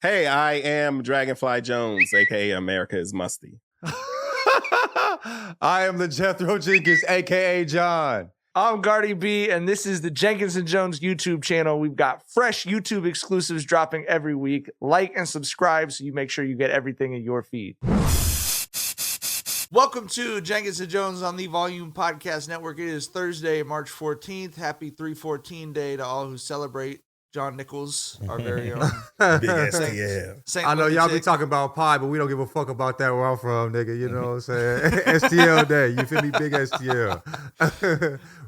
Hey, I am Dragonfly Jones, aka America is Musty. I am the Jethro Jenkins, aka John. I'm Gardy B, and this is the Jenkins and Jonez YouTube channel. We've got fresh YouTube exclusives dropping every week. Like and subscribe so you make sure you get everything in your feed. Welcome to Jenkins and Jonez on the Volume Podcast Network. It is Thursday, March 14th. Happy 314 Day to all who celebrate. John Nichols, our very own. Big STL. I know y'all be talking about pie, but we don't give a fuck about that where I'm from, nigga. You know what I'm saying? STL Day. You feel me? Big STL.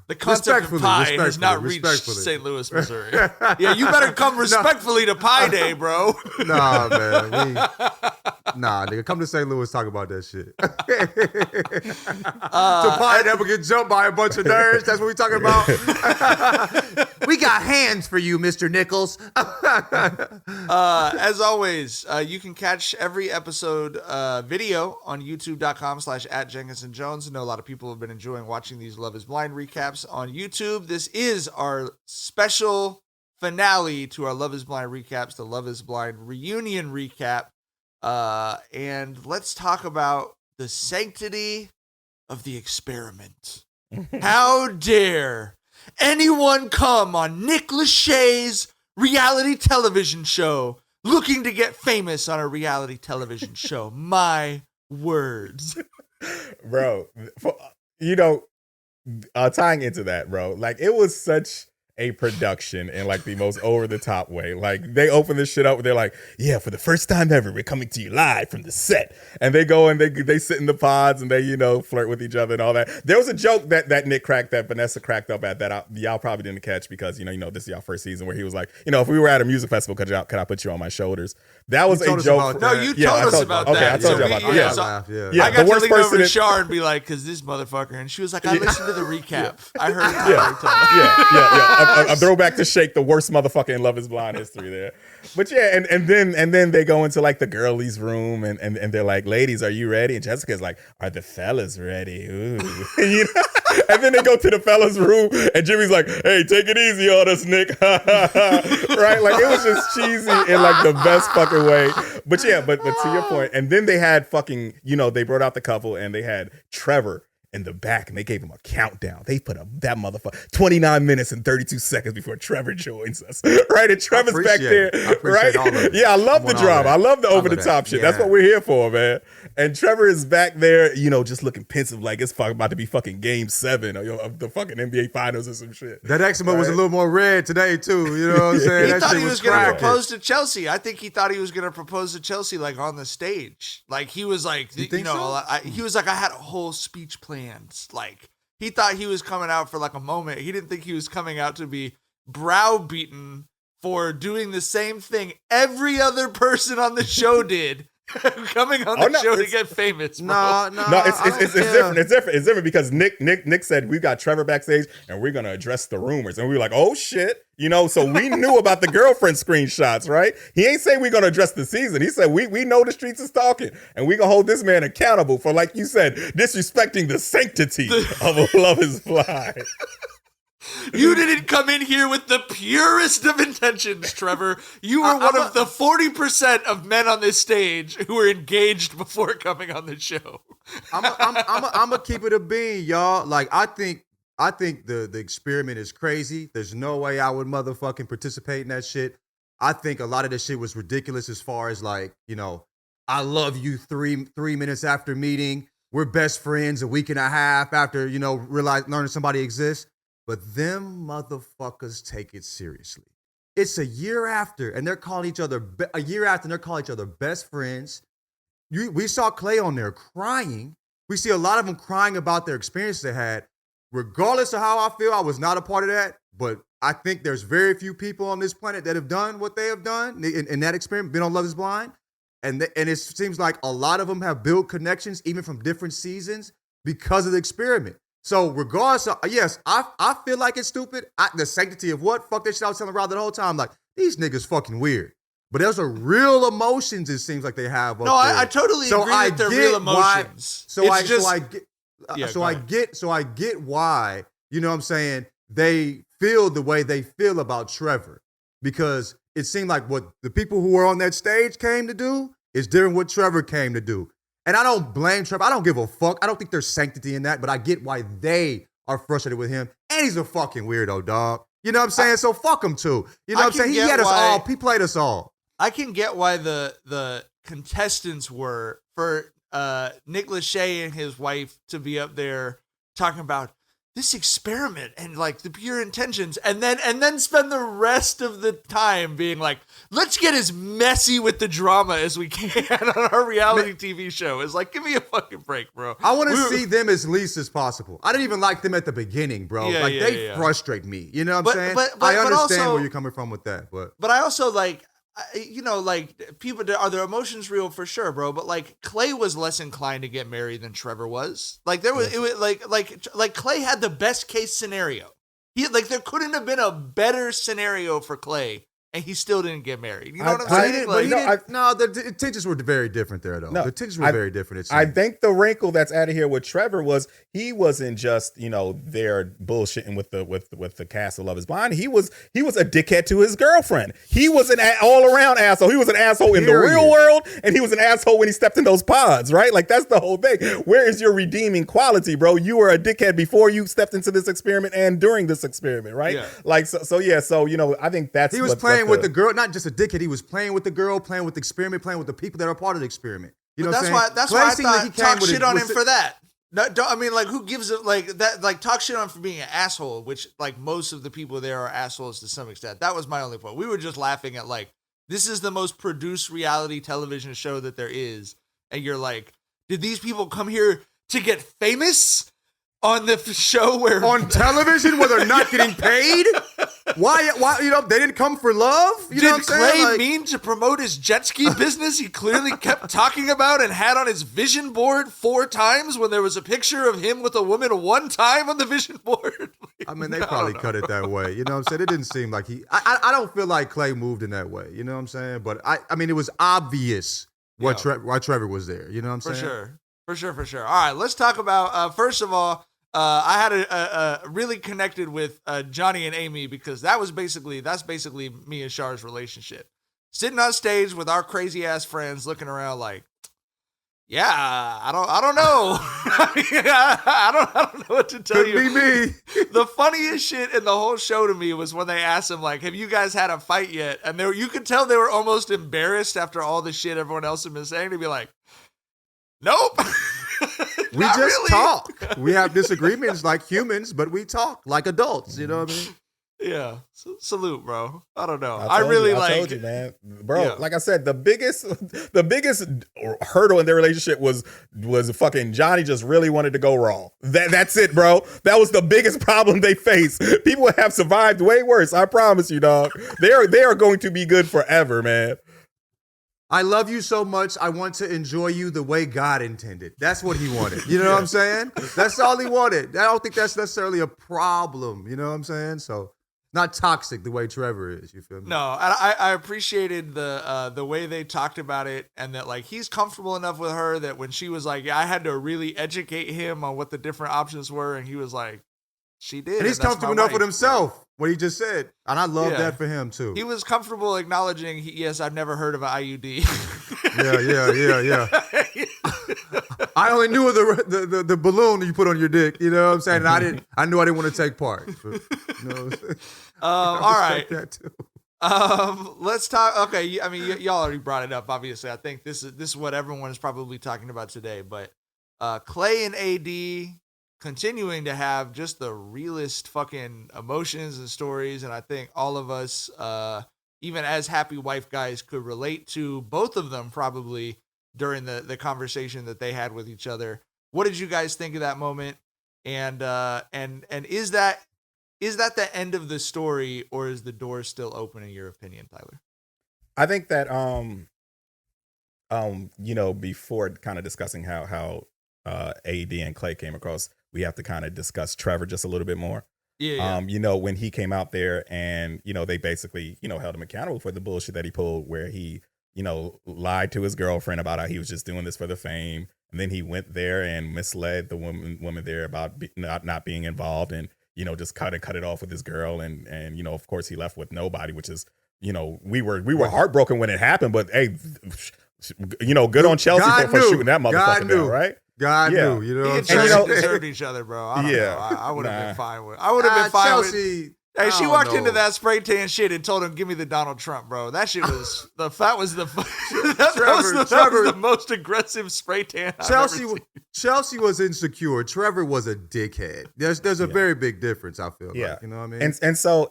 The concept of pie has not reached St. Louis, Missouri. Yeah, you better come respectfully to Pie Day, bro. Nah, man. Nah, nigga. Come to St. Louis, talk about that shit. So pie never get jumped by a bunch of nerds. That's what we talking about. We got hands for you, Mr. Nichols. As always, you can catch every episode video on youtube.com/@JenkinsandJones. I know a lot of people have been enjoying watching these Love is Blind recaps on YouTube. This is our special finale to our Love is Blind recaps, the Love is Blind reunion recap. And let's talk about the sanctity of the experiment. How dare anyone come on Nick Lachey's reality television show looking to get famous on a reality television show? My words. Bro, tying into that, bro, like it was such a production in like the most over the top way. Like they open this shit up and they're like, yeah, for the first time ever, we're coming to you live from the set. And they go and they sit in the pods and they, flirt with each other and all that. There was a joke that Nick cracked, that Vanessa cracked up at that y'all probably didn't catch because, this is y'all first season, where he was like, if we were at a music festival, could I put you on my shoulders? That was a joke. No, you told us about that. Okay, I told you about that. Yeah. I got to lean over to Shar and be like, because this motherfucker. And she was like, I listened to the recap. I heard it. Yeah. A throwback to Shake, the worst motherfucker in Love is Blind history there. But yeah, and then they go into like the girlies' room and they're like, ladies, are you ready? And Jessica's like, are the fellas ready? Ooh. And then they go to the fellas' room and Jimmy's like, hey, take it easy on us, Nick. Right? Like it was just cheesy in like the best fucking way. But yeah, but to your point, and then they had fucking, they brought out the couple and they had Trevor in the back and they gave him a countdown. They put that motherfucker 29 minutes and 32 seconds before Trevor joins us. Right? And Trevor's back there. Right? Yeah, I love the drama. I love the over the top shit. Yeah. That's what we're here for, man. And Trevor is back there, just looking pensive like it's about to be fucking game 7 of the fucking NBA finals or some shit. That eczema was a little more red today too. You know what I'm saying? He thought he was going to propose to Chelsea. I think he thought he was going to propose to Chelsea like on the stage. Like he was like, he was like, I had a whole speech plan. Like he thought he was coming out for like a moment. He didn't think he was coming out to be browbeaten for doing the same thing every other person on the show did. Coming on the show to get famous. Bro. No, it's different. It's different because Nick said we got Trevor backstage and we're gonna address the rumors, and we were like, oh shit, So we knew about the girlfriend screenshots, right? He ain't saying we're gonna address the season. He said we know the streets is talking, and we gonna hold this man accountable for, like you said, disrespecting the sanctity of Love is Blind. You didn't come in here with the purest of intentions, Trevor. You were one of the 40% of men on this stage who were engaged before coming on the show. I'm gonna keep it a bean, y'all. Like I think the experiment is crazy. There's no way I would motherfucking participate in that shit. I think a lot of this shit was ridiculous as far as like, I love you 3 minutes after meeting. We're best friends a week and a half after, learning somebody exists. But them motherfuckers take it seriously. It's a year after, and they're calling each other best friends. We saw Clay on there crying. We see a lot of them crying about their experience they had. Regardless of how I feel, I was not a part of that. But I think there's very few people on this planet that have done what they have done in that experiment, been on Love is Blind. And it seems like a lot of them have built connections, even from different seasons, because of the experiment. So regardless of, yes, I feel like it's stupid. The sanctity of what? Fuck that shit I was telling Rob the whole time. Like, these niggas fucking weird. But there's a real emotions it seems like they have. I totally agree with their real emotions. I get why, you know what I'm saying, they feel the way they feel about Trevor. Because it seemed like what the people who were on that stage came to do is different what Trevor came to do. And I don't blame Trevor. I don't give a fuck. I don't think there's sanctity in that, but I get why they are frustrated with him. And he's a fucking weirdo, dog. You know what I'm saying? So fuck him too. You know what I'm saying? He had us all. He played us all. I can get why the contestants were for Nick Lachey and his wife to be up there talking about this experiment and like the pure intentions, and then spend the rest of the time being like, let's get as messy with the drama as we can on our reality TV show. It's like, give me a fucking break, bro. I want to see them as least as possible. I didn't even like them at the beginning, bro. They frustrate me. You know what I'm saying? But I understand also, where you're coming from with that, but I also like, you know, like people, are their emotions real for sure, bro? But like Clay was less inclined to get married than Trevor was. Like it was like Clay had the best case scenario. There couldn't have been a better scenario for Clay, and he still didn't get married. You know what I'm saying? The intentions were very different there, though. The intentions were very different. I think the wrinkle that's out of here with Trevor was he wasn't just, you know, there bullshitting with the cast of Love Is Blind. He was a dickhead to his girlfriend. He was an all around asshole. He was an asshole in the real world, and he was an asshole when he stepped in those pods, right? Like that's the whole thing. Where is your redeeming quality, bro? You were a dickhead before you stepped into this experiment and during this experiment, right? Yeah. Like so you know, I think that's he was playing with the girl, not just a dickhead. He was playing with the girl, playing with the experiment, playing with the people that are part of the experiment. You know what I'm saying? That's why I thought talk shit on him for that. No, I mean, like, who gives it like that? Like, talk shit on him for being an asshole, which like most of the people there are assholes to some extent. That was my only point. We were just laughing at like, this is the most produced reality television show that there is, and you're like, did these people come here to get famous on the show where on television where they're not getting paid? Why, you know, they didn't come for love? You know what I'm saying? Did Clay mean to promote his jet ski business he clearly kept talking about and had on his vision board 4 times when there was a picture of him with a woman 1 time on the vision board? I mean, they probably cut it that way. You know what I'm saying? It didn't seem like I don't feel like Clay moved in that way. You know what I'm saying? But I mean, it was obvious why Trevor was there. You know what I'm saying? For sure. All right, let's talk about, first of all, I had a really connected with Johnny and Amy because that's basically me and Char's relationship. Sitting on stage with our crazy ass friends, looking around like, yeah, I don't know. I don't know what to tell you. Could be me. The funniest shit in the whole show to me was when they asked him like, "Have you guys had a fight yet?" And you could tell they were almost embarrassed after all the shit everyone else had been saying to be like, "Nope." We just talk. We have disagreements like humans, but we talk like adults. You know what I mean? Yeah. Salute, bro. I don't know. I told you, man. Bro, yeah. Like I said, the biggest hurdle in their relationship was fucking Johnny just really wanted to go raw. That's it, bro. That was the biggest problem they faced. People have survived way worse. I promise you, dog. They are going to be good forever, man. I love you so much, I want to enjoy you the way God intended. That's what he wanted. You know what I'm saying? That's all he wanted. I don't think that's necessarily a problem. You know what I'm saying? So, not toxic the way Trevor is. You feel me? No, I appreciated the way they talked about it, and that like he's comfortable enough with her that when she was like, I had to really educate him on what the different options were, and he was like, she did. And he's comfortable enough with himself. What he just said. And I love that for him, too. He was comfortable acknowledging, yes, I've never heard of an IUD. Yeah. I only knew of the balloon you put on your dick. You know what I'm saying? And I knew I didn't want to take part. But, you know, all right. That too. Let's talk. Okay. I mean, y'all already brought it up. Obviously, I think this is what everyone is probably talking about today. But Clay and AD continuing to have just the realest fucking emotions and stories. And I think all of us, even as happy wife guys, could relate to both of them probably during the conversation that they had with each other. What did you guys think of that moment? And is that the end of the story, or is the door still open in your opinion, Tyler? I think that, you know, before kind of discussing how AD and Clay came across, we have to kind of discuss Trevor just a little bit more. Yeah. You know, when he came out there and, you know, they basically, you know, held him accountable for the bullshit that he pulled, where he, you know, lied to his girlfriend about how he was just doing this for the fame. And then he went there and misled the woman there about not being involved, and, you know, just cut it off with his girl. And, you know, of course he left with nobody, which is we were heartbroken when it happened, but hey, good on Chelsea for shooting that motherfucker down, right? God knew, Me and Chelsea deserved each other, bro. I don't know. I would have been fine with. I would have been fine Chelsea, with. Hey, she walked into that spray tan shit and told him, "Give me the Donald Trump, bro." That shit was that was the most aggressive spray tan. Chelsea was insecure. Trevor was a dickhead. There's a very big difference. I feel like, you know what I mean. And so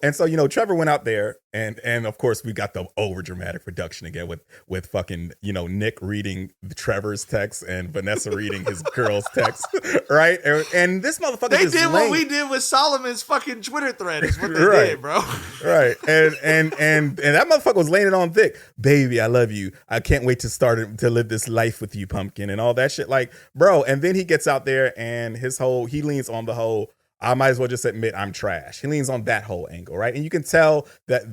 Trevor went out there, and of course we got the over dramatic production again with fucking Nick reading Trevor's text and Vanessa reading his girl's text, right? And this motherfucker they did what we did with Solomon's fucking Twitter thread. Is what they did, bro. Right. And that motherfucker was laying it on thick. Baby, I love you. I can't wait to live this life with you, pumpkin, and all that shit. Like, bro. And then he gets out there and he leans on the whole, I might as well just admit I'm trash. He leans on that whole angle, right? And you can tell that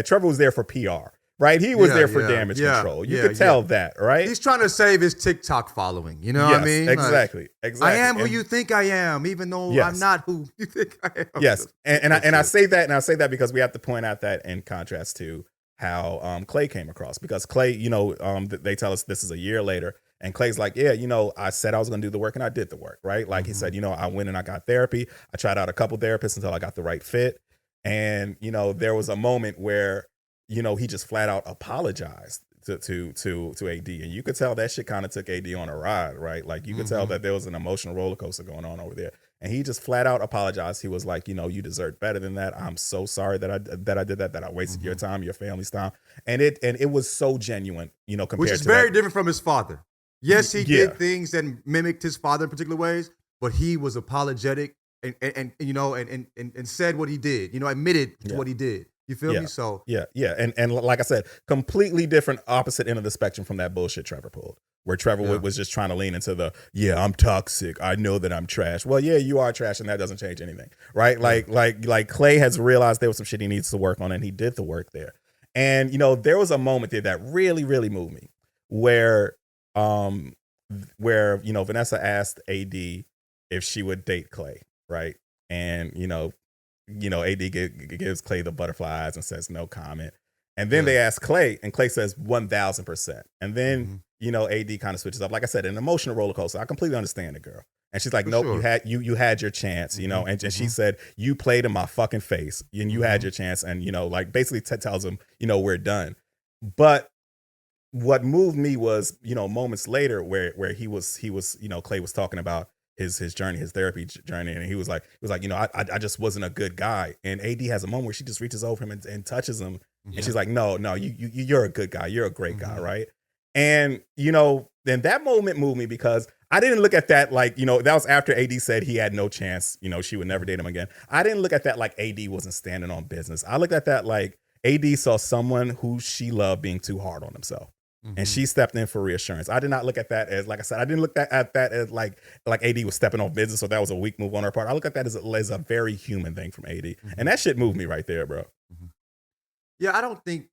Trevor was there for PR. Right, he was there for damage control. You could tell that, right? He's trying to save his TikTok following. You know what I mean? Exactly. I am who you think I am, even though I'm not who you think I am. Yes, and I say that because we have to point out that in contrast to how Clay came across, because Clay, they tell us this is a year later, and Clay's like, I said I was going to do the work, and I did the work, right? Like he said, I went and I got therapy. I tried out a couple therapists until I got the right fit, and there was a moment where he just flat out apologized to AD, and you could tell that shit kind of took AD on a ride, right? Like you could tell that there was an emotional roller coaster going on over there, and he just flat out apologized. He was like, you deserve better than that. I'm so sorry that I did that. That I wasted your time, your family's time, and it was so genuine, compared which is to very different from his father. Yes, he did things that mimicked his father in particular ways, but he was apologetic and said what he did. Admitted to what he did. You feel me? So and like I said, completely different opposite end of the spectrum from that bullshit Trevor pulled, where Trevor was just trying to lean into the I'm toxic. I know that I'm trash. Well, yeah, you are trash, and that doesn't change anything, right? Like Clay has realized there was some shit he needs to work on, and he did the work there. And there was a moment there that really, really moved me, where Vanessa asked AD if she would date Clay, right? And AD gives Clay the butterfly eyes and says no comment. And then they ask Clay, and Clay says 1,000%. And then, AD kind of switches up. Like I said, an emotional roller coaster. I completely understand the girl. And she's like, nope, you had your chance, and she said, you played in my fucking face, and you had your chance. And, basically tells him, we're done. But what moved me was, moments later where he was, Clay was talking about his journey, his therapy journey, and he was like, I just wasn't a good guy. And AD has a moment where she just reaches over him and touches him, and she's like, no, you're a good guy, you're a great guy, right? And then that moment moved me, because I didn't look at that like, that was after AD said he had no chance, she would never date him again. I didn't look at that like AD wasn't standing on business. I looked at that like AD saw someone who she loved being too hard on himself. And she stepped in for reassurance. I did not look at that as, like I said, I didn't look at that as like AD was stepping off business, or that was a weak move on her part. I look at that as a very human thing from AD, and that shit moved me right there, bro. Yeah, I don't think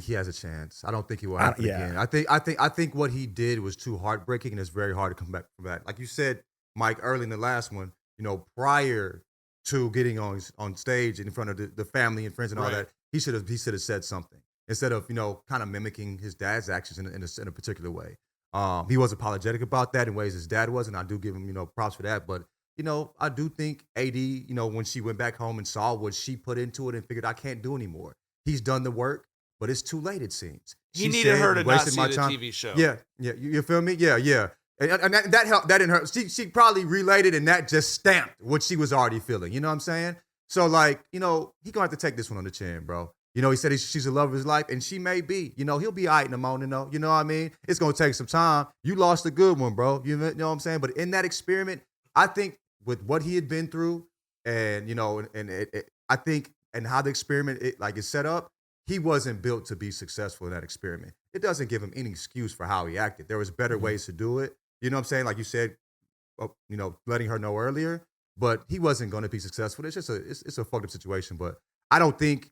he has a chance. I don't think he will happen again. I think what he did was too heartbreaking, and it's very hard to come back from that. Like you said, Mike, early in the last one, prior to getting on stage in front of the family and friends and all that, he should have said something. Instead of, kind of mimicking his dad's actions in a particular way. He was apologetic about that in ways his dad was, and I do give him, props for that. But, I do think AD, when she went back home and saw what she put into it and figured, I can't do anymore. He's done the work, but it's too late, it seems. He needed her to not see the TV show. Yeah. You feel me? Yeah. And that helped. That didn't hurt. She probably related, and that just stamped what she was already feeling. You know what I'm saying? So, he going to have to take this one on the chin, bro. He said she's the love of his life, and she may be. He'll be all right in the morning, though. You know what I mean? It's going to take some time. You lost a good one, bro. You know what I'm saying? But in that experiment, I think with what he had been through, and, I think, and how the experiment is set up, he wasn't built to be successful in that experiment. It doesn't give him any excuse for how he acted. There was better ways to do it. You know what I'm saying? Like you said, letting her know earlier, but he wasn't going to be successful. It's just it's a fucked up situation, but I don't think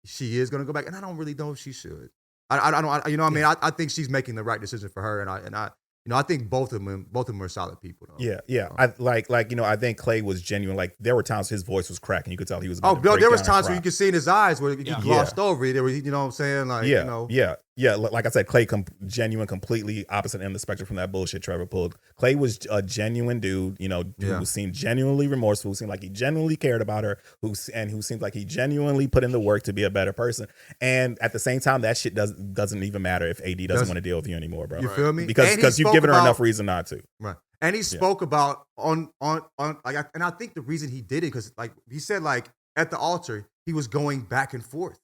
she is going to go back, and I don't really know if she should. I don't, you know what I mean? I think she's making the right decision for her, and I I think both of them are solid people. Though. Yeah. I I think Clay was genuine. Like there were times his voice was cracking. You could tell he was. There was times where you could see in his eyes where he glossed over it. There was, you know what I'm saying? Like, Yeah. Like I said, Clay, genuine, completely opposite end of the spectrum from that bullshit Trevor pulled. Clay was a genuine dude, who seemed genuinely remorseful, who seemed like he genuinely cared about her, who seemed like he genuinely put in the work to be a better person. And at the same time, that shit doesn't even matter if AD doesn't want to deal with you anymore, bro. You feel me? Because you've given her enough reason not to. Right. And he spoke about and I think the reason he did it because like he said like at the altar he was going back and forth.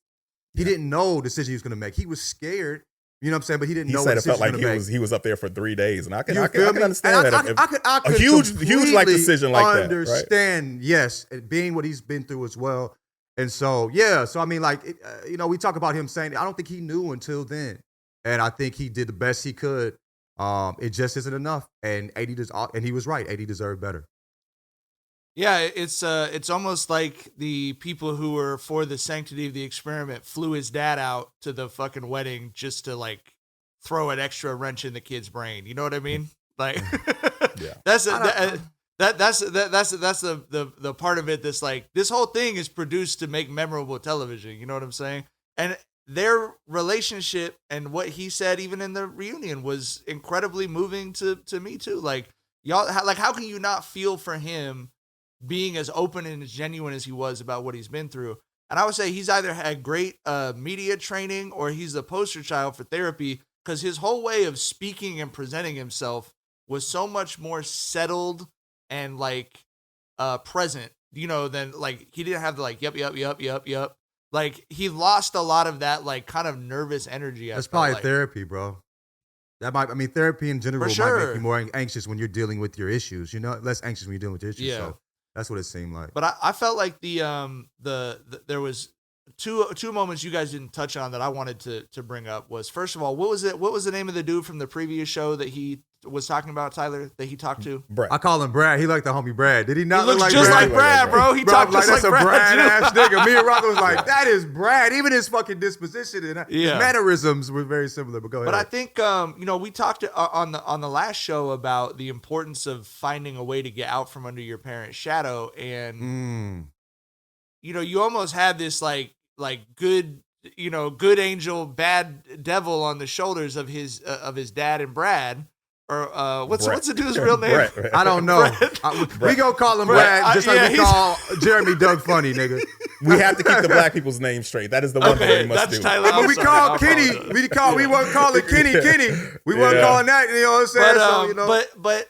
He didn't know the decision he was going to make. He was scared. You know what I'm saying? But he didn't know. He said it felt like he was up there for 3 days, and I can understand that. I could a huge life decision like that. Understand? Right? Yes, being what he's been through as well. And so So I mean, like we talk about him saying I don't think he knew until then, and I think he did the best he could. It just isn't enough, and he was right. AD deserved better. Yeah, it's almost like the people who were for the sanctity of the experiment flew his dad out to the fucking wedding just to like throw an extra wrench in the kid's brain. You know what I mean? Like, that's the part of it that's like this whole thing is produced to make memorable television. You know what I'm saying? And their relationship and what he said, even in the reunion, was incredibly moving to me too. Like y'all, like how can you not feel for him? Being as open and as genuine as he was about what he's been through. And I would say he's either had great media training or he's the poster child for therapy because his whole way of speaking and presenting himself was so much more settled and like present, than like he didn't have the like, yep. Like he lost a lot of that like kind of nervous energy. That's probably therapy, bro. Therapy in general might make you more anxious when you're dealing with your issues, less anxious when you're dealing with your issues. Yeah. So that's what it seemed like. But I felt like the there was two moments you guys didn't touch on that I wanted to bring up was first of all, what was the name of the dude from the previous show that he was talking about, Tyler, that he talked to? Brad. I call him Brad. He like the homie Brad. Did he not look like just Brad? like Brad, bro. He talked just like Brad. That's a Brad ass nigga. Me and Rocco was like, that is Brad. Even his fucking disposition and his mannerisms were very similar. But go ahead. But I think we talked on the last show about the importance of finding a way to get out from under your parents' shadow, and you almost had this like good angel, bad devil on the shoulders of his dad and Brad. Or what's the dude's real name? Brett. I don't know. We gonna call him Brad, just like we call Jeramey Doug Funny, nigga. We have to keep the black people's names straight. That is the one thing we must do. Tyler, but we call Kenny. We weren't calling Kenny. We weren't calling that. You know what I'm saying? But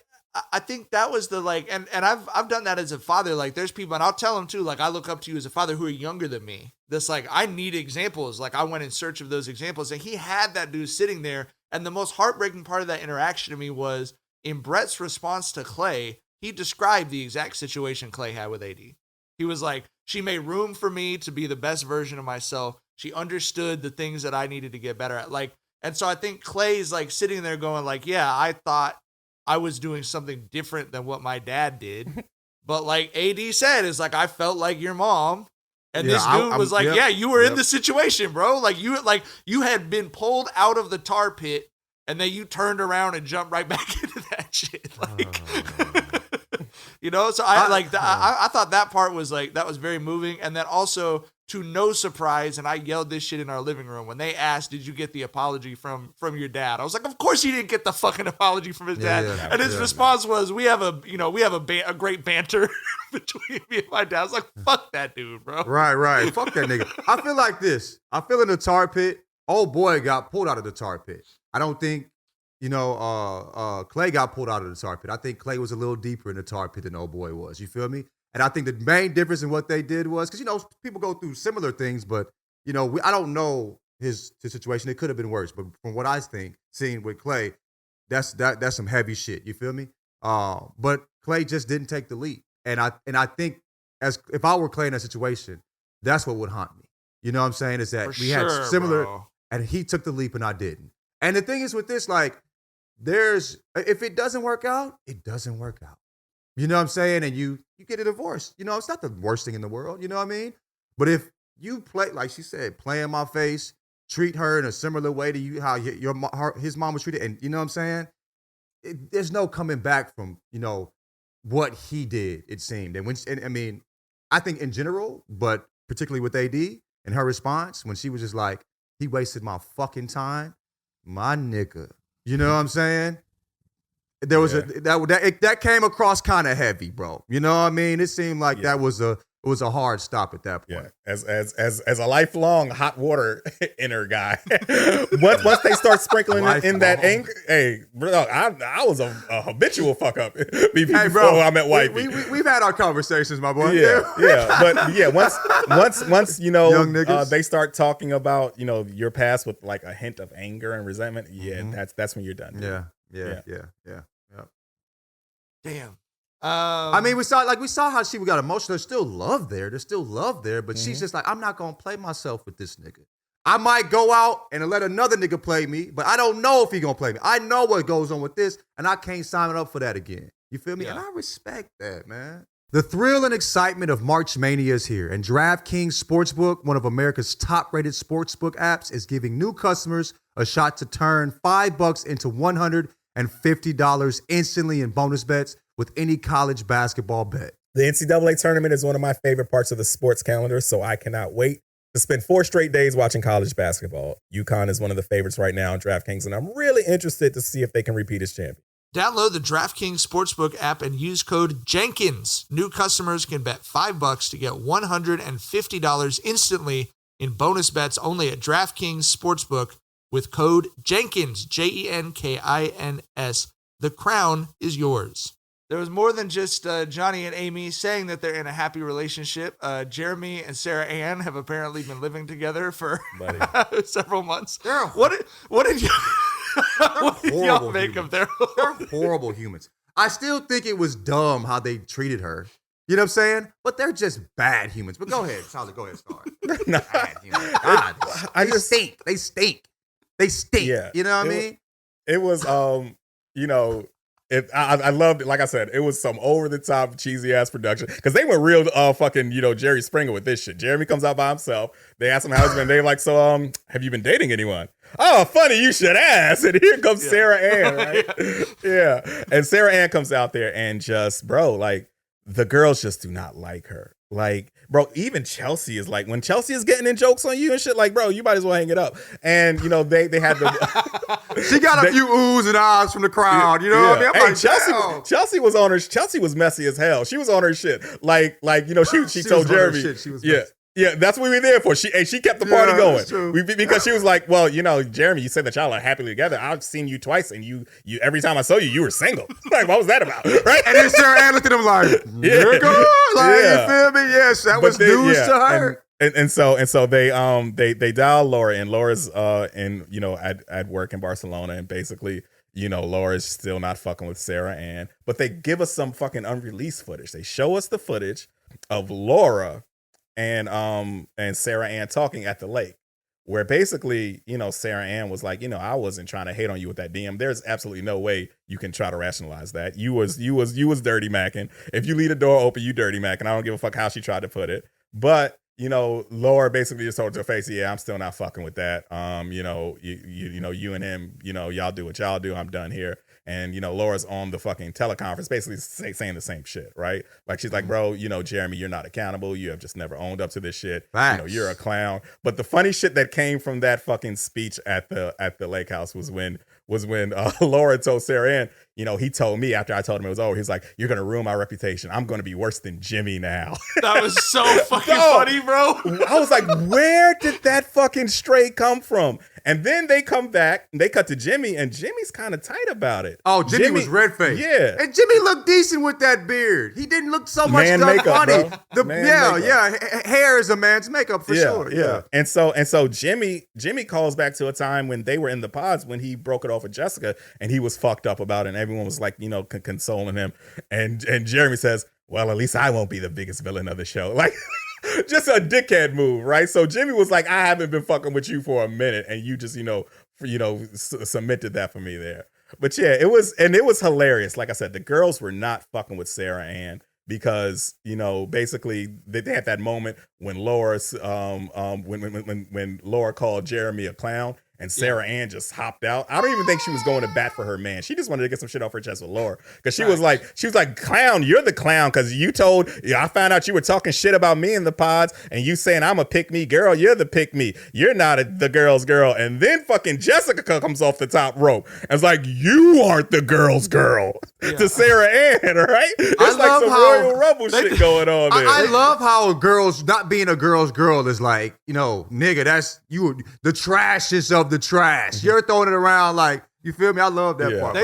I think that was the like, and I've done that as a father. Like, there's people, and I'll tell them too. Like, I look up to you as a father who are younger than me. That's like, I need examples. Like, I went in search of those examples, and he had that dude sitting there. And the most heartbreaking part of that interaction to me was in Brett's response to Clay. He described the exact situation Clay had with AD. He was like, she made room for me to be the best version of myself. She understood the things that I needed to get better at. Like, and so I think Clay's like sitting there going like, yeah, I thought I was doing something different than what my dad did. But like AD said, is like, I felt like your mom. And this dude was like, yeah, you were in the situation, bro. Like you had been pulled out of the tar pit and then you turned around and jumped right back into that shit. Like, so I thought that part was like, that was very moving. And then also, to no surprise, and I yelled this shit in our living room when they asked, did you get the apology from your dad? I was like, of course he didn't get the fucking apology from his dad. And his response was, we have a great banter between me and my dad. I was like, fuck that dude, bro. Right. Fuck that nigga. I feel like this. I feel in the tar pit, old boy got pulled out of the tar pit. I don't think, Clay got pulled out of the tar pit. I think Clay was a little deeper in the tar pit than old boy was. You feel me? And I think the main difference in what they did was, because, people go through similar things, but, I don't know his situation. It could have been worse. But from what I think, seeing with Clay, that's some heavy shit. You feel me? But Clay just didn't take the leap. And I think if I were Clay in that situation, that's what would haunt me. You know what I'm saying? Is that had similar, bro. And he took the leap and I didn't. And the thing is with this, like, if it doesn't work out, it doesn't work out. You know what I'm saying? And you get a divorce. It's not the worst thing in the world. You know what I mean? But if you play, like she said, play in my face, treat her in a similar way to you, how his mom was treated, and you know what I'm saying? there's no coming back from, what he did, it seemed. And I mean, I think in general, but particularly with AD and her response when she was just like, he wasted my fucking time, my nigga. You know what I'm saying? There was that came across kind of heavy, bro. You know what I mean? It seemed like that was a hard stop at that point. Yeah, as a lifelong hot water inner guy, once they start sprinkling in that anger, hey, bro, I was a habitual fuck up before I met wifey. We've had our conversations, my boy. Yeah, but yeah, once young niggas. They start talking about your past with like a hint of anger and resentment. Yeah, that's when you're done. Yeah. Damn. I mean, we saw how she got emotional. There's still love there. But she's just like, I'm not gonna play myself with this nigga. I might go out and let another nigga play me, but I don't know if he gonna play me. I know what goes on with this, and I can't sign up for that again. You feel me? Yeah. And I respect that, man. The thrill and excitement of March Mania is here, and DraftKings Sportsbook, one of America's top-rated sportsbook apps, is giving new customers a shot to turn $5 into $150 instantly in bonus bets with any college basketball bet. The NCAA tournament is one of my favorite parts of the sports calendar, so I cannot wait to spend 4 straight days watching college basketball. UConn is one of the favorites right now on DraftKings, and I'm really interested to see if they can repeat as champion. Download the DraftKings Sportsbook app and use code Jenkins. New customers can bet $5 to get $150 instantly in bonus bets only at DraftKings Sportsbook with code Jenkins, Jenkins. The crown is yours. There was more than just Johnny and Amy saying that they're in a happy relationship. Jeramey and Sarah Ann have apparently been living together for several months. What did y'all make of their? They're horrible humans. I still think it was dumb how they treated her. You know what I'm saying? But they're just bad humans. But go ahead, Charlie. Go ahead, start. Bad humans. God, they stink. They stink. Yeah. You know what I mean? It was, I loved it. Like I said, it was some over the top cheesy ass production because they were real fucking Jerry Springer with this shit. Jeremy comes out by himself. They ask him how he's been. They're like, so have you been dating anyone? Oh, funny you should ask. And here comes Sarah Ann, right? Yeah. And Sarah Ann comes out there and just, bro, like the girls just do not like her. Like, bro, even Chelsea is like, when Chelsea is getting in jokes on you and shit, like, bro, you might as well hang it up. And, they had the... She got a few oohs and ahs from the crowd, you know what I mean? I'm like, Chelsea was on her... Chelsea was messy as hell. She was on her shit. Like she told Jeremy... She was messy. Yeah, that's what we were there for. She kept the party going. Because she was like, well, Jeremy, you said that y'all are happily together. I've seen you twice, and you every time I saw you, you were single. Like, what was that about? Right? And then Sarah Ann looked at him like, nigga, you feel me? Yes, that was news to her. And so they dial Laura, and Laura's at work in Barcelona, and basically, Laura's still not fucking with Sarah Ann, but they give us some fucking unreleased footage. They show us the footage of Laura and Sarah Ann talking at the lake, where basically, Sarah Ann was like, I wasn't trying to hate on you with that DM. There's absolutely no way you can try to rationalize that. You was dirty macking. If you leave the door open, you dirty macking. I don't give a fuck how she tried to put it. But, Laura basically just told her to her face, yeah, I'm still not fucking with that. You and him, y'all do what y'all do. I'm done here. And, Laura's on the fucking teleconference basically saying the same shit, right? Like, she's like, bro, Jeremy, you're not accountable. You have just never owned up to this shit. Facts. You're a clown. But the funny shit that came from that fucking speech at the lake house was when Laura told Sarah Ann, he told me after I told him it was over, he's like, you're going to ruin my reputation. I'm going to be worse than Jimmy now. That was so fucking funny, bro. I was like, where did that fucking stray come from? And then they come back and they cut to Jimmy, and Jimmy's kind of tight about it. Oh, Jimmy was red-faced. Yeah. And Jimmy looked decent with that beard. He didn't look so much funny. Hair is a man's makeup for sure. Yeah. And so Jimmy calls back to a time when they were in the pods when he broke it off with Jessica, and he was fucked up about it, and everyone was like, consoling him. And Jeremy says, well, at least I won't be the biggest villain of the show. Like, just a dickhead move, right? So Jimmy was like, I haven't been fucking with you for a minute, and you just, cemented that for me there. But yeah, it was hilarious. Like I said, the girls were not fucking with Sarah Ann because, basically they had that moment when Laura's when Laura called Jeremy a clown, And Sarah Ann just hopped out. I don't even think she was going to bat for her man. She just wanted to get some shit off her chest with Laura. Because she was like, clown, you're the clown. Because I found out you were talking shit about me in the pods. And you saying I'm a pick me girl. You're the pick me. You're not the girl's girl. And then fucking Jessica comes off the top rope. And it's like, you aren't the girl's girl. To Sarah Ann, right? It's like some Royal Rumble shit going on there. I love how not being a girl's girl is like, nigga, that's you, the trashiest of the trash. You're throwing it around like, you feel me? I love that part.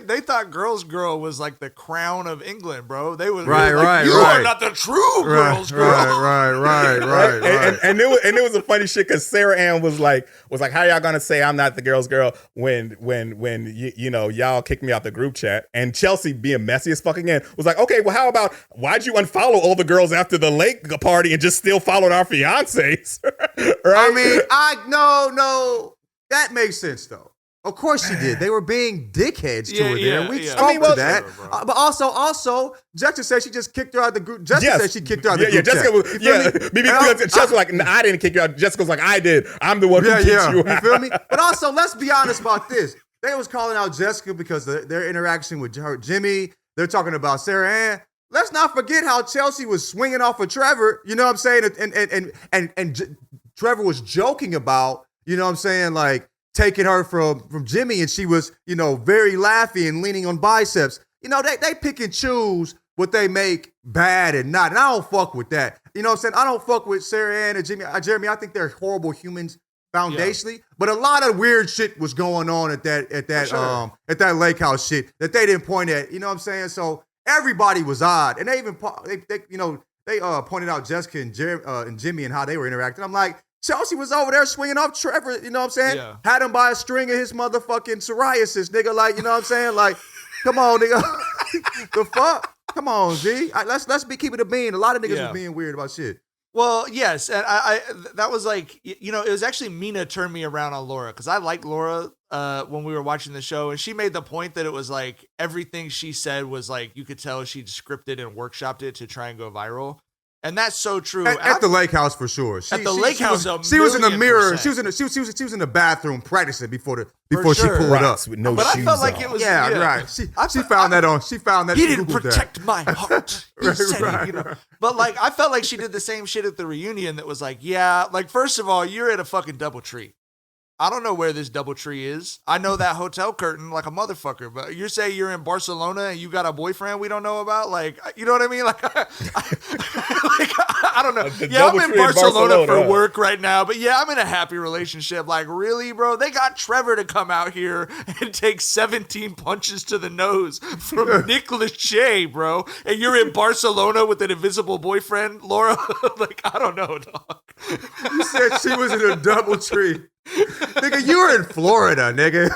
They thought girl's girl was like the crown of England, bro. They was right. You are not the true girl's girl. Right. And it was a funny shit because Sarah Ann was like, how y'all gonna say I'm not the girl's girl when y'all kicked me out the group chat? And Chelsea, being messy as fucking again, was like, okay, well, how about why'd you unfollow all the girls after the lake party and just still followed our fiancés? Right? I mean, no, that makes sense though. Of course she did. They were being dickheads to her there. We spoke to that. But also, Jessica said she just kicked her out of the group. Jessica said she kicked her out of the group. Jessica was, Chelsea was like, I didn't kick you out. Jessica was like, I did. I'm the one who kicked you out. You feel me? But also, let's be honest about this. They was calling out Jessica because their interaction with Jimmy. They're talking about Sarah Ann. Let's not forget how Chelsea was swinging off of Trevor. You know what I'm saying? And Trevor was joking about, you know what I'm saying, like, taking her from Jimmy, and she was, very laughy and leaning on biceps. They pick and choose what they make bad and not. And I don't fuck with that. You know what I'm saying? I don't fuck with Sarah Ann and Jeramey. I think they're horrible humans foundationally. Yeah. But a lot of weird shit was going on at that lake house shit that they didn't point at. You know what I'm saying? So everybody was odd. And they even pointed out Jessica and Jimmy and how they were interacting. I'm like, Chelsea was over there swinging off Trevor, you know what I'm saying? Yeah. Had him by a string of his motherfucking psoriasis, nigga. Like, you know what I'm saying? Like, come on, nigga. The fuck? Come on, G. Let's be keeping it a bean. A lot of niggas was being weird about shit. Well, yes, and I that was like, it was actually Mina turned me around on Laura because I liked Laura when we were watching the show, and she made the point that it was like everything she said was like you could tell she'd scripted and workshopped it to try and go viral. And that's so true. At the lake house for sure. At the lake house, she was in the mirror. She was in the bathroom practicing before she pulled up with no but shoes I felt on. like it was right. She found that. She found that. He didn't protect my heart. He said it, But like I felt like she did the same shit at the reunion. That was like, first of all, you're at a fucking DoubleTree. I don't know where this DoubleTree is. I know that hotel curtain like a motherfucker, but you say you're in Barcelona and you got a boyfriend we don't know about? Like, you know what I mean? Like, I don't know. I'm in Barcelona for work right now, but I'm in a happy relationship. Like, really, bro? They got Trevor to come out here and take 17 punches to the nose from Nick Lachey, bro. And you're in Barcelona with an invisible boyfriend, Laura? Like, I don't know, dog. You said she was in a DoubleTree. Nigga, you were in Florida, nigga.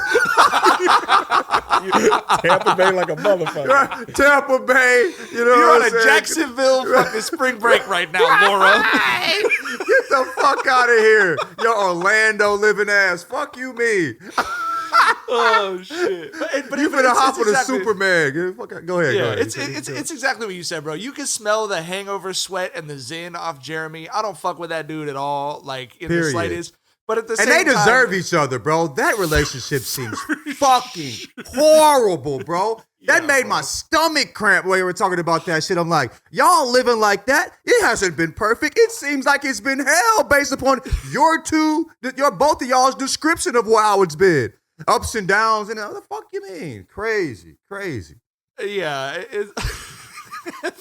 Tampa Bay like a motherfucker. Tampa Bay, you're on a Jacksonville fucking spring break right now, Laura. Get the fuck out of here, yo Orlando living ass. Fuck you, me. Oh shit! But you finna hop on a Superman. Go ahead. It's exactly what you said, bro. You can smell the hangover sweat and the zen off Jeramey. I don't fuck with that dude at all, like in the slightest. But at the same time, and they deserve each other, bro. That relationship seems fucking horrible, bro. That made my stomach cramp when we were talking about that shit. I'm like, y'all living like that? It hasn't been perfect. It seems like it's been hell based upon both of y'all's description of how it's been. Ups and downs, and what the fuck you mean? Crazy. Yeah.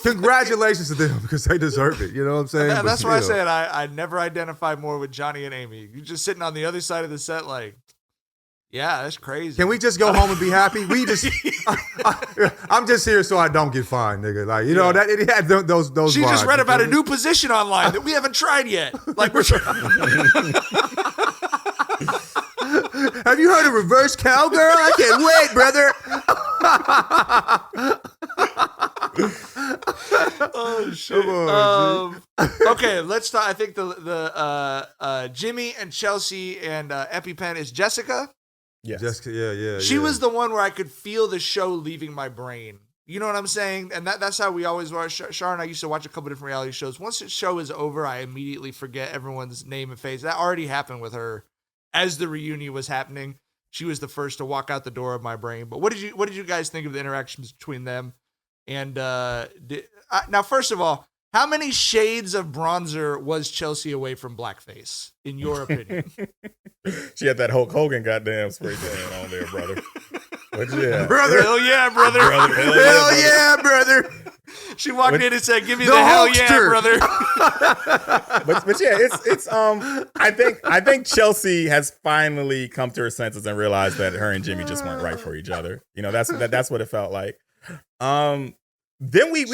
Congratulations to them because they deserve it. You know what I'm saying? That's why I said I never identified more with Johnny and Amy. You're just sitting on the other side of the set like, that's crazy. Can we just go home and be happy? I'm just here so I don't get fined, nigga. Like, that it had those She vibes, just read about a new position online that we haven't tried yet. Like, we're Have you heard of reverse cowgirl? I can't wait, brother. Oh shit. Okay, let's talk. I think the Jimmy and Chelsea and EpiPen is Jessica. Yes. Jessica, yeah. She was the one where I could feel the show leaving my brain. You know what I'm saying? And that's how we always watch. Shar and I used to watch a couple different reality shows. Once the show is over, I immediately forget everyone's name and face. That already happened with her. as the reunion was happening, she was the first to walk out the door of my brain. But what did you guys think of the interactions between them? And now, first of all, how many shades of bronzer was Chelsea away from blackface, in your opinion? She had that Hulk Hogan goddamn spray tan on there, brother. But yeah, Brother. Hell yeah, brother. Hell yeah, brother. She walked in and said, "Give me the hell yeah, brother." but yeah, it's I think Chelsea has finally come to her senses and realized that her and Jimmy just weren't right for each other. You know, that's what it felt like. Then we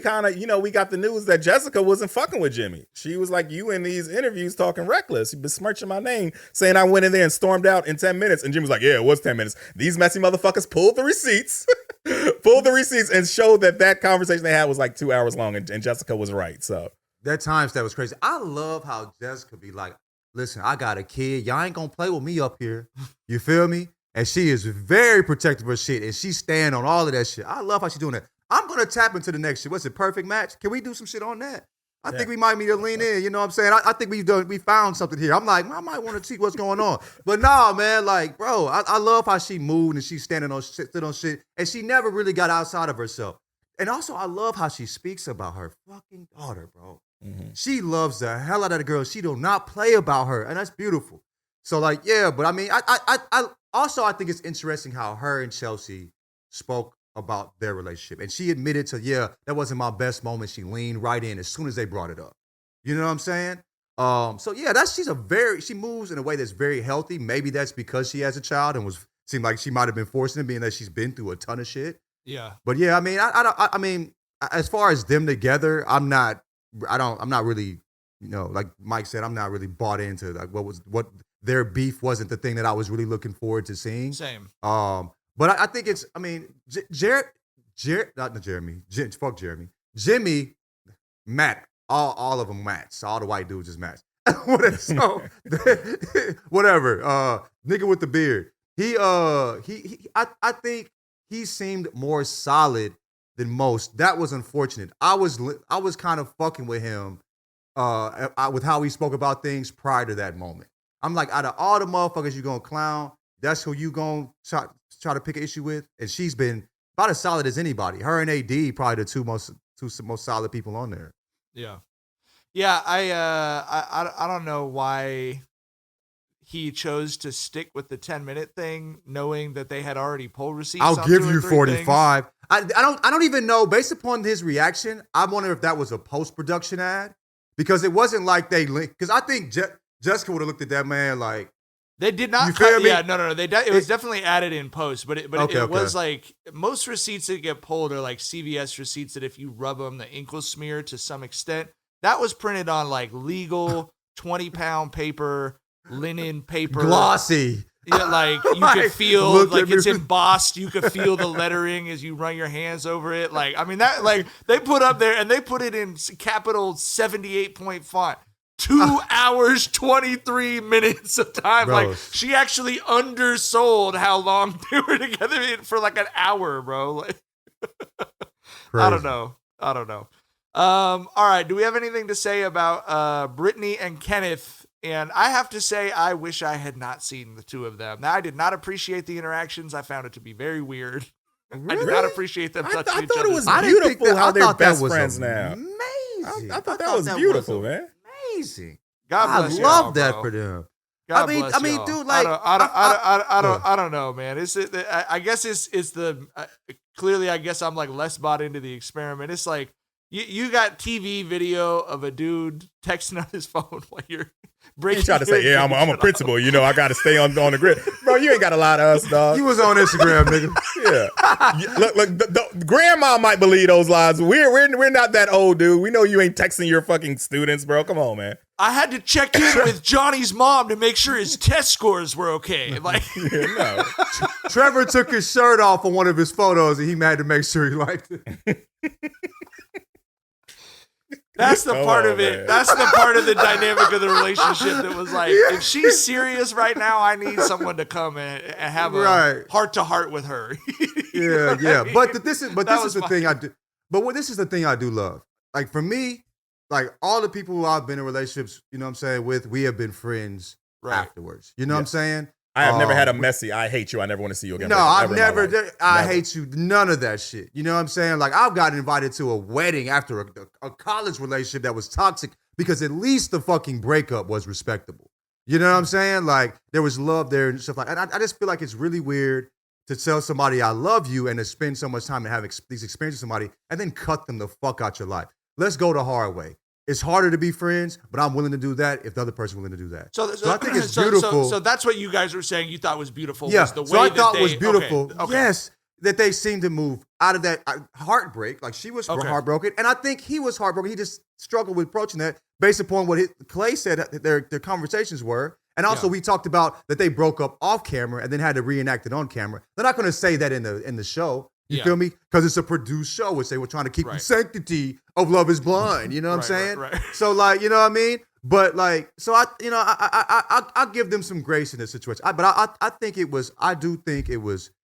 kind of, you know, we got the news that Jessica wasn't fucking with Jimmy. She was like, you in these interviews talking reckless. You besmirching my name, saying I went in there and stormed out in 10 minutes. And Jimmy was like, yeah, it was 10 minutes. These messy motherfuckers pulled the receipts, and showed that conversation they had was like 2 hours long. And Jessica was right. So that was crazy. I love how Jessica be like, listen, I got a kid. Y'all ain't gonna play with me up here. You feel me? And she is very protective of her shit. And she stand on all of that shit. I love how she's doing that. I'm going to tap into the next shit. What's it, perfect match? Can we do some shit on that? I think we might need to lean in. You know what I'm saying? I think we found something here. I'm like, I might want to see what's going on. But nah, man, like, bro, I love how she moved and she's standing on shit, stood on shit. And she never really got outside of herself. And also, I love how she speaks about her fucking daughter, bro. Mm-hmm. She loves the hell out of the girl. She do not play about her. And that's beautiful. So, like, yeah, but I mean, I also think it's interesting how her and Chelsea spoke about their relationship. And she admitted to, yeah, that wasn't my best moment. She leaned right in as soon as they brought it up. You know what I'm saying? So yeah, she moves in a way that's very healthy. Maybe that's because she has a child and seemed like she might have been forcing it, being that she's been through a ton of shit. Yeah. But yeah, I mean, I mean, as far as them together, I'm not really, you know, like Mike said, I'm not really bought into like what their beef wasn't the thing that I was really looking forward to seeing. Same. But I think it's, I mean, fuck Jeremy. Jimmy, Matt, all of them match. All the white dudes just match. So, whatever. Nigga with the beard. I think he seemed more solid than most. That was unfortunate. I was kind of fucking with him with how he spoke about things prior to that moment. I'm like, out of all the motherfuckers you gonna clown, that's who you gonna try to pick an issue with, and she's been about as solid as anybody. Her and AD probably the two most solid people on there. Yeah. I don't know why he chose to stick with the 10-minute thing, knowing that they had already pulled receipts. I'll give you 45. I don't even know. Based upon his reaction, I wonder if that was a post-production ad, because it wasn't like they linked. Because I think Jessica would have looked at that man like. They did not cut. Yeah, no. It was definitely added in post, but it was like most receipts that get pulled are like CVS receipts that if you rub them, the ink will smear to some extent. That was printed on like legal 20-pound paper, linen paper, glossy. Yeah, like you could feel like it's embossed. You could feel the lettering as you run your hands over it. Like, I mean, that like they put up there and they put it in capital 78-point font. 2 hours, 23 minutes of time. Bro. Like, she actually undersold how long they were together for like an hour, bro. Like, I don't know. All right. Do we have anything to say about Brittany and Kenneth? And I have to say, I wish I had not seen the two of them. Now, I did not appreciate the interactions. I found it to be very weird. Really? I did not appreciate them touching each other. I thought it was beautiful how they're best friends now. Amazing. I thought that was beautiful, man. Amazing. God bless I love that for them. God bless I mean, y'all. Dude, like I don't know, man. I guess it's the clearly. I guess I'm like less bought into the experiment. It's like you got TV video of a dude texting on his phone while you're breaking. He tried to say, "Yeah, I'm a principal. You know, I got to stay on the grid, bro. You ain't got to lie to us, dog. You was on Instagram, nigga. Yeah. Look, the grandma might believe those lies. We're not that old, dude. We know you ain't texting your fucking students, bro. Come on, man. I had to check in with Johnny's mom to make sure his test scores were okay. Like, no. Trevor took his shirt off on one of his photos, and he had to make sure he liked it. That's the part of it. Man. That's the part of the dynamic of the relationship that was like, if she's serious right now, I need someone to come and have a heart-to-heart with her. Yeah. I mean? But this is the thing I do. But this is the thing I do love. Like for me, like all the people who I've been in relationships, you know what I'm saying, with, we have been friends afterwards. You know what I'm saying? I have never had a messy, I hate you, I never want to see you again. No, I've never, I hate you, none of that shit. You know what I'm saying? Like, I've gotten invited to a wedding after a college relationship that was toxic because at least the fucking breakup was respectable. You know what I'm saying? Like, there was love there and stuff like that. I just feel like it's really weird to tell somebody I love you and to spend so much time and have these experiences with somebody and then cut them the fuck out your life. Let's go the hard way. It's harder to be friends, but I'm willing to do that if the other person's willing to do that. So I think it's beautiful. So that's what you guys were saying you thought was beautiful. Yeah, was the way so I thought was beautiful. Okay. Yes, that they seemed to move out of that heartbreak. Like, she was heartbroken, and I think he was heartbroken. He just struggled with approaching that based upon what Clay said their conversations were. And also, we talked about that they broke up off camera and then had to reenact it on camera. They're not going to say that in the show. You feel me? Because it's a produced show, which they were trying to keep the sanctity of Love Is Blind. You know what I'm saying? Right. So, like, you know what I mean? But, like, so I give them some grace in this situation. I do think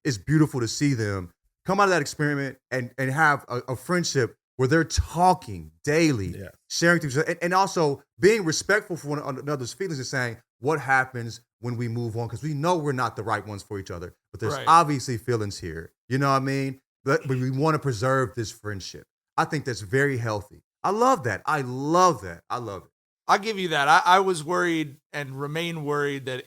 it's beautiful to see them come out of that experiment and have a friendship where they're talking daily, sharing things, and also being respectful for one another's feelings and saying what happens when we move on, because we know we're not the right ones for each other, but there's obviously feelings here. You know what I mean? But we want to preserve this friendship. I think that's very healthy. I love that. I love it. I'll give you that. I was worried and remain worried that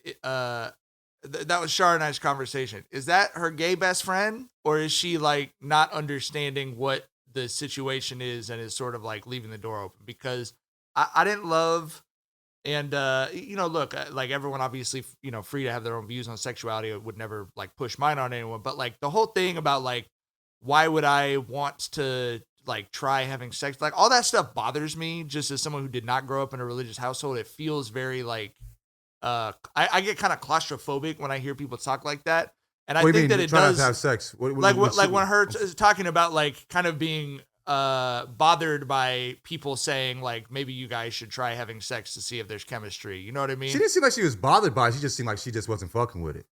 that was Shar and I's conversation. Is that her gay best friend, or is she like not understanding what the situation is and is sort of like leaving the door open? Because I didn't love. And, look, like, everyone obviously, free to have their own views on sexuality. It would never, like, push mine on anyone. But, like, the whole thing about, like, why would I want to, like, try having sex? Like, all that stuff bothers me just as someone who did not grow up in a religious household. It feels very, like, I get kind of claustrophobic when I hear people talk like that. And I think that it does. To have sex? What when her talking about, like, kind of being bothered by people saying, like, maybe you guys should try having sex to see if there's chemistry. You know what I mean? She didn't seem like she was bothered by it. She just seemed like she just wasn't fucking with it.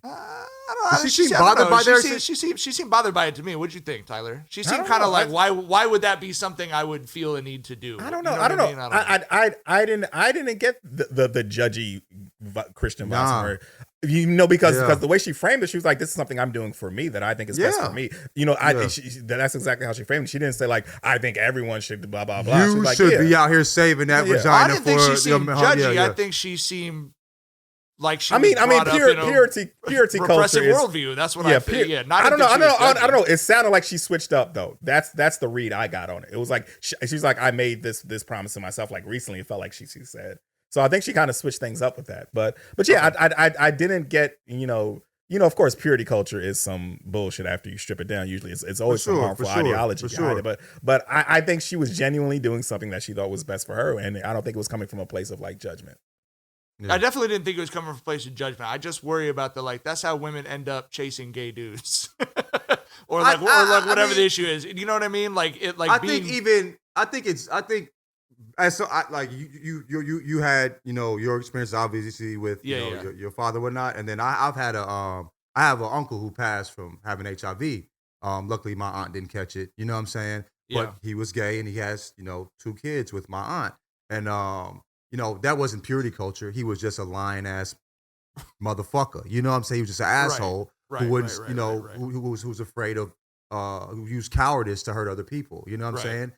I don't know. She seemed bothered by it. She seemed bothered by it to me. What'd you think, Tyler? She seemed kind of like, why would that be something I would feel a need to do? I don't know. I didn't get the judgy Christian vibes from her. Because the way she framed it, she was like, this is something I'm doing for me that I think is best for me. That's exactly how she framed it. She didn't say, like, I think everyone should blah, blah, blah. You should be out here saving that vagina. I didn't think she seemed judgy. I think she seemed like she purity repressive culture is worldview. That's what I feel. I don't know. It sounded like she switched up, though. That's the read I got on it. It was like, she's like, I made this promise to myself, like, recently. It felt like she said. So I think she kind of switched things up with that. But yeah, I didn't get, of course, purity culture is some bullshit after you strip it down. Usually it's always some harmful ideology behind it. But I think she was genuinely doing something that she thought was best for her. And I don't think it was coming from a place of, like, judgment. Yeah. I definitely didn't think it was coming from a place of judgment. I just worry about that's how women end up chasing gay dudes. or whatever the issue is. You know what I mean? Like, it, like, you had your experience obviously with your father and whatnot, and then I have an uncle who passed from having HIV. Luckily my aunt didn't catch it. You know what I'm saying? But he was gay and he has 2 kids with my aunt, and that wasn't purity culture. He was just a lying ass motherfucker. You know what I'm saying? He was just an asshole who wouldn't who was afraid of who used cowardice to hurt other people. You know what I'm saying?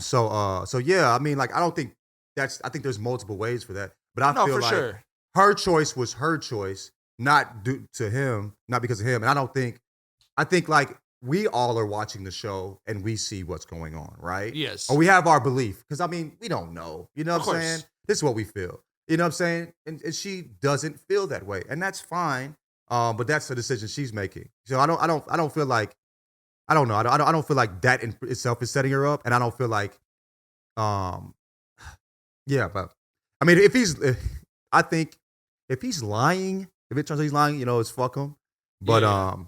So yeah, I mean, like, I think there's multiple ways for that, but I feel like her choice was her choice, not due to him, not because of him. And I think like we all are watching the show and we see what's going on, right? Yes. Or we have our belief. Cause I mean, we don't know, you know what I'm saying? This is what we feel, you know what I'm saying? And she doesn't feel that way, and that's fine. But that's the decision she's making. So I don't feel like, I don't know. I don't feel like that in itself is setting her up, and I don't feel like, yeah. But I mean, I think if he's lying, if it turns out he's lying, it's fuck him. But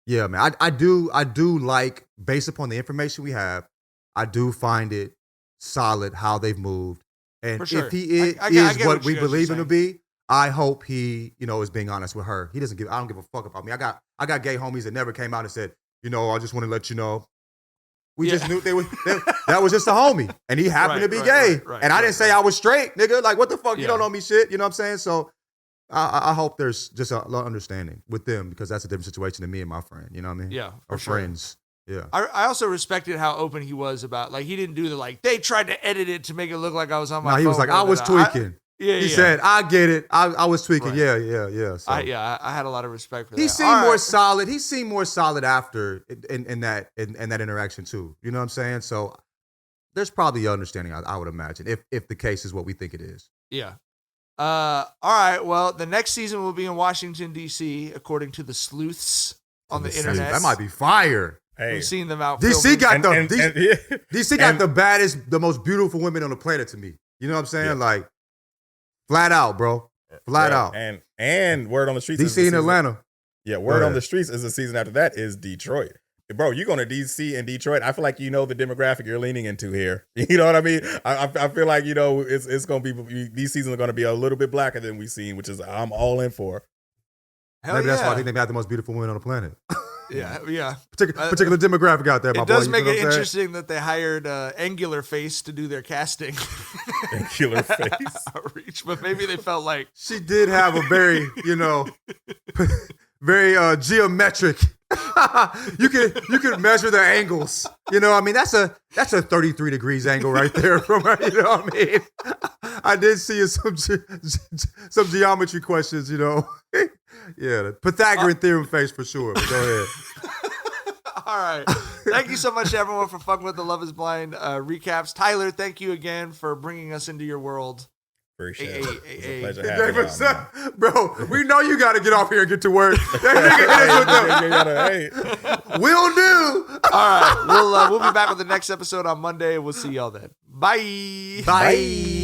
yeah, man, I do like, based upon the information we have, I do find it solid how they've moved, and if he is what we believe him to be, I hope he is being honest with her. I don't give a fuck about me. I got gay homies that never came out and said, I just want to let you know We just knew that was just a homie, and he happened to be gay. And I didn't say I was straight, nigga. Like, what the fuck? You don't know me shit. You know what I'm saying? So I hope there's just a lot of understanding with them, because that's a different situation than me and my friend. You know what I mean? Yeah, or friends. Yeah. I also respected how open he was about, like, he didn't do the, like, they tried to edit it to make it look like I was on my phone. He was like, I was tweaking. He said, I get it. I was tweaking. Right. Yeah. So. I had a lot of respect for that. He seemed more solid. He seemed more solid after in that interaction too. You know what I'm saying? So there's probably understanding, I would imagine, if the case is what we think it is. Yeah. All right. Well, the next season will be in Washington, D.C., according to the sleuths on the internet. That might be fire. Hey. We've seen them out. DC got DC got the baddest, the most beautiful women on the planet to me. You know what I'm saying? Yeah. Like, flat out, bro. Flat out. And word on the streets. DC in Atlanta. Yeah, word on the streets is the season after that is Detroit. Bro, you're going to DC and Detroit. I feel like you know the demographic you're leaning into here. You know what I mean? I feel like, you know, it's going to be, these seasons are going to be a little bit blacker than we've seen, which is I'm all in for. Maybe that's why I think they have the most beautiful women on the planet. Yeah. Particular demographic out there, my boy. It does make it interesting that they hired Angular Face to do their casting. Angular Face. Outreach, but maybe they felt like she did have a very, very geometric. You could measure the angles. You know, I mean, that's a 33 degrees angle right there from her. You know what I mean? I did see some geometry questions. You know, yeah, the Pythagorean theorem face for sure. But go ahead. All right. Thank you so much, everyone, for fucking with the Love Is Blind recaps. Tyler, thank you again for bringing us into your world. Appreciate it. It's a pleasure having you. Bro, we know you got to get off here and get to work. Will do. All right. We'll be back with the next episode on Monday. We'll see y'all then. Bye. Bye.